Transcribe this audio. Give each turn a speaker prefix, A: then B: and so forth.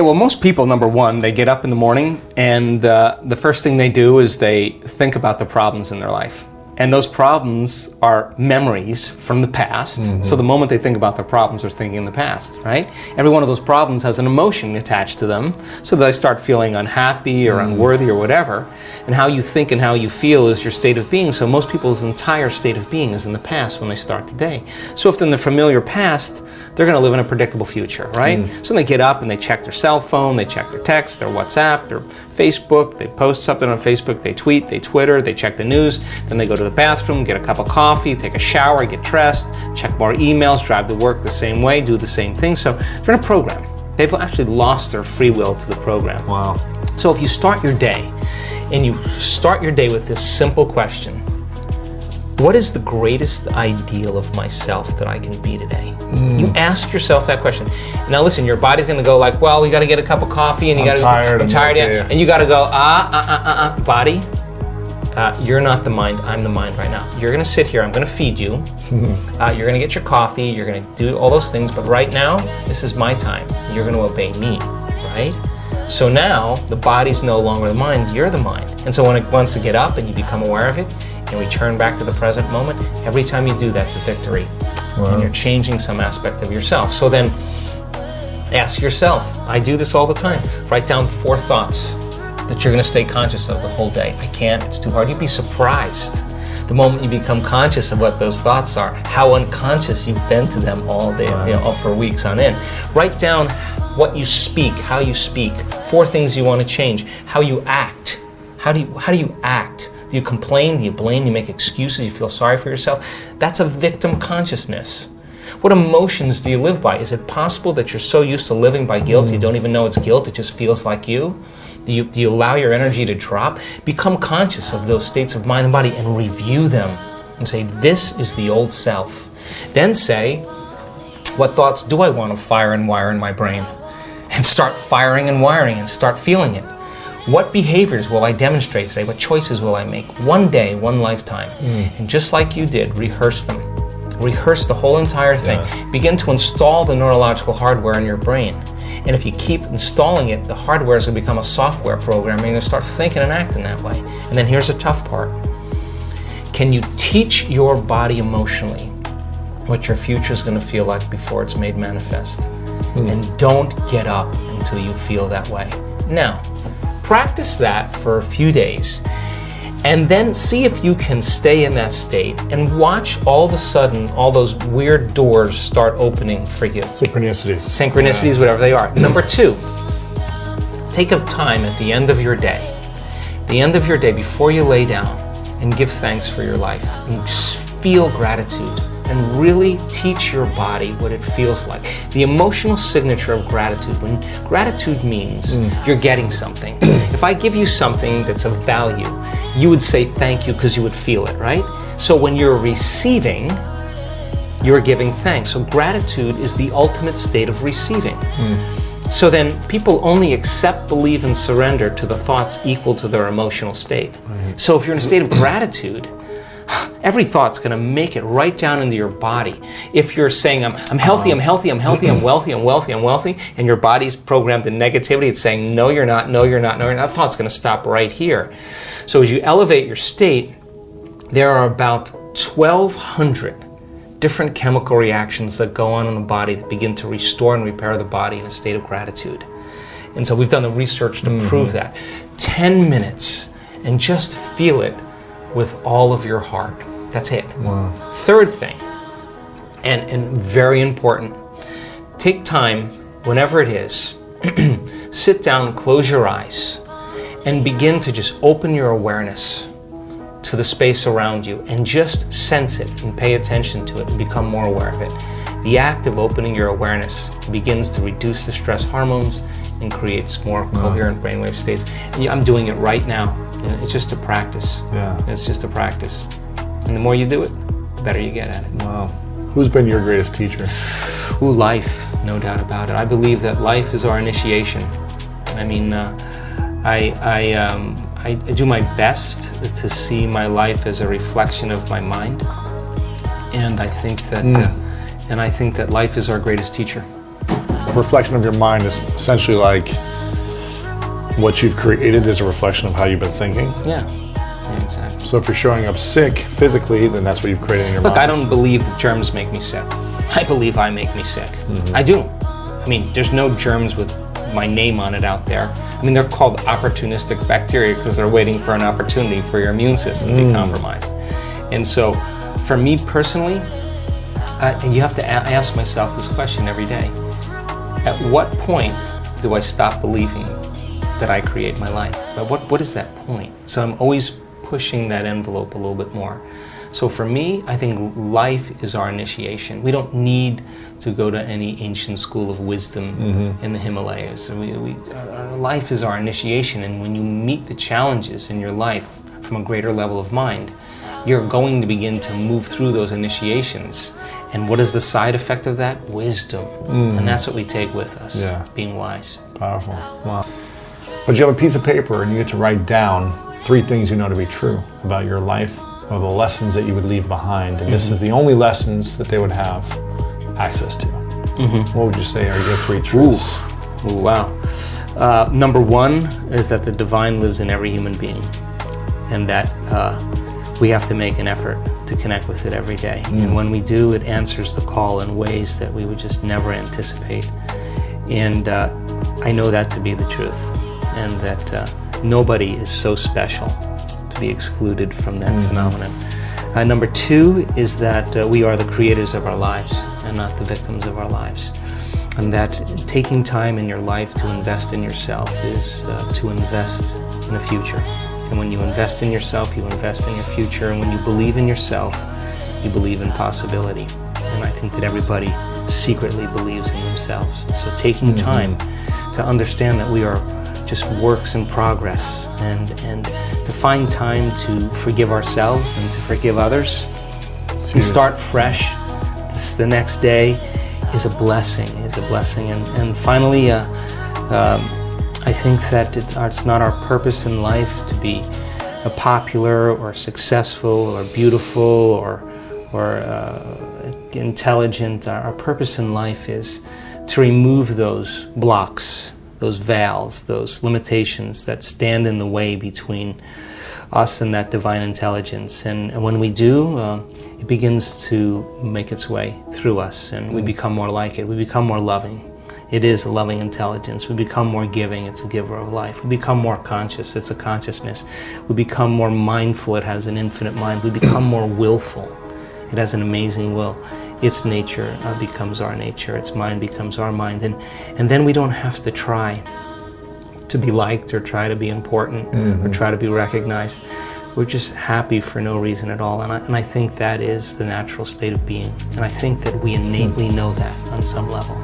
A: Well, most people, number one, they get up in the morning and the first thing they do is they think about the problems in their life. And those problems are memories from the past. Mm-hmm. So the moment they think about their problems, they're thinking in the past, right? Every one of those problems has an emotion attached to them. So they start feeling unhappy or unworthy or whatever. And how you think and how you feel is your state of being. So most people's entire state of being is in the past when they start the day. So if in the familiar past, they're going to live in a predictable future, right? So they get up and they check their cell phone, they check their text, their WhatsApp, their Facebook, they post something on Facebook, they tweet, they Twitter, they check the news, then they go to the bathroom, get a cup of coffee, take a shower, get dressed, check more emails, drive to work the same way, do the same thing. So they're in a program. They've actually lost their free will to the program.
B: Wow. So
A: if you start your day, and you start your day with this simple question, what is the greatest ideal of myself that I can be today? You ask yourself that question. Now listen, your body's gonna go like, well, we gotta get a cup of coffee and I'm tired, yeah. And you gotta go, body, you're not the mind, I'm the mind right now. You're gonna sit here, I'm gonna feed you. You're gonna get your coffee, you're gonna do all those things, but right now, this is my time. You're gonna obey me, right? So now, the body's no longer the mind, you're the mind. And so when it wants to get up and you become aware of it, and return back to the present moment, every time you do that's a victory. Wow. And you're changing some aspect of yourself. So then ask yourself, I do this all the time, write down 4 thoughts that you're going to stay conscious of the whole day. I can't, it's too hard. You'd be surprised the moment you become conscious of what those thoughts are, how unconscious you've been to them all day, for weeks on end. Write down what you speak, how you speak, 4 things you want to change, how you act. How do you act? Do you complain? Do you blame? Do you make excuses? You feel sorry for yourself? That's a victim consciousness. What emotions do you live by? Is it possible that you're so used to living by guilt you don't even know it's guilt, it just feels like you? Do you allow your energy to drop? Become conscious of those states of mind and body and review them and say, this is the old self. Then say, what thoughts do I want to fire and wire in my brain? And start firing and wiring and start feeling it. What behaviors will I demonstrate today? What choices will I make? One day, one lifetime. And just like you did, rehearse them. Rehearse the whole entire thing. Yeah. Begin to install the neurological hardware in your brain. And if you keep installing it, the hardware is going to become a software program and you're going to start thinking and acting that way. And then here's the tough part. Can you teach your body emotionally what your future is going to feel like before it's made manifest? And don't get up until you feel that way. Now, practice that for a few days and then see if you can stay in that state and watch all of a sudden all those weird doors start opening for you. Synchronicities, whatever they are. Number 2, take a time at the end of your day, before you lay down, and give thanks for your life and feel gratitude. And really teach your body what it feels like. The emotional signature of gratitude. When gratitude means you're getting something. If I give you something that's of value, you would say thank you because you would feel it, right? So when you're receiving, you're giving thanks. So gratitude is the ultimate state of receiving. So then people only accept, believe, and surrender to the thoughts equal to their emotional state. So if you're in a state of gratitude, every thought's going to make it right down into your body. If you're saying, I'm healthy, I'm healthy, I'm healthy, I'm wealthy, I'm wealthy, I'm wealthy, and your body's programmed in negativity, it's saying, no, you're not, no, you're not, no, you're not, that thought's going to stop right here. So as you elevate your state, there are about 1,200 different chemical reactions that go on in the body that begin to restore and repair the body in a state of gratitude. And so we've done the research to prove that. 10 minutes, and just feel it with all of your heart. That's it.
B: Wow.
A: Third thing, and very important, take time, whenever it is, sit down, close your eyes, and begin to just open your awareness to the space around you and just sense it and pay attention to it and become more aware of it. The act of opening your awareness begins to reduce the stress hormones and creates more coherent brainwave states. And I'm doing it right now. And it's just a practice.
B: Yeah.
A: It's just a practice. And the more you do it, the better you get at it.
B: Wow. Who's been your greatest teacher?
A: Ooh, life, no doubt about it. I believe that life is our initiation. I mean, I do my best to see my life as a reflection of my mind. And I think that life is our greatest teacher.
B: reflection of your mind is essentially like what you've created is a reflection of how you've been thinking.
A: Yeah, exactly.
B: So if you're showing up sick physically, then that's what you've created in your mind.
A: Look, I don't believe germs make me sick. I believe I make me sick. I do. I mean, there's no germs with my name on it out there. I mean, they're called opportunistic bacteria because they're waiting for an opportunity for your immune system to be compromised. And so, for me personally, you have to ask myself this question every day. At what point do I stop believing that I create my life? What is that point? So I'm always pushing that envelope a little bit more. So for me, I think life is our initiation. We don't need to go to any ancient school of wisdom in the Himalayas. Our life is our initiation, and when you meet the challenges in your life from a greater level of mind, you're going to begin to move through those initiations. And what is the side effect of that? Wisdom. And that's what we take with us, being wise.
B: Powerful. Wow. But you have a piece of paper and you get to write down 3 things you know to be true about your life or the lessons that you would leave behind. And this is the only lessons that they would have access to. What would you say are your 3 truths?
A: Ooh, wow. Number 1 is that the divine lives in every human being, and that we have to make an effort to connect with it every day. And when we do, it answers the call in ways that we would just never anticipate. And I know that to be the truth, and that nobody is so special to be excluded from that phenomenon. Number 2 is that we are the creators of our lives and not the victims of our lives. And that taking time in your life to invest in yourself is to invest in a future. And when you invest in yourself, you invest in your future. And when you believe in yourself, you believe in possibility. And I think that everybody secretly believes in themselves. So taking time to understand that we are just works in progress, and to find time to forgive ourselves and to forgive others and start fresh the next day is a blessing, And finally, I think that it's not our purpose in life to be popular or successful or beautiful or intelligent. Our purpose in life is to remove those blocks, those veils, those limitations that stand in the way between us and that divine intelligence. And when we do, it begins to make its way through us, and we become more like it. We become more loving. It is a loving intelligence. We become more giving. It's a giver of life. We become more conscious. It's a consciousness. We become more mindful. It has an infinite mind. We become more willful. It has an amazing will. Its nature becomes our nature. Its mind becomes our mind. And then we don't have to try to be liked or try to be important or try to be recognized. We're just happy for no reason at all. And I think that is the natural state of being. And I think that we innately know that on some level.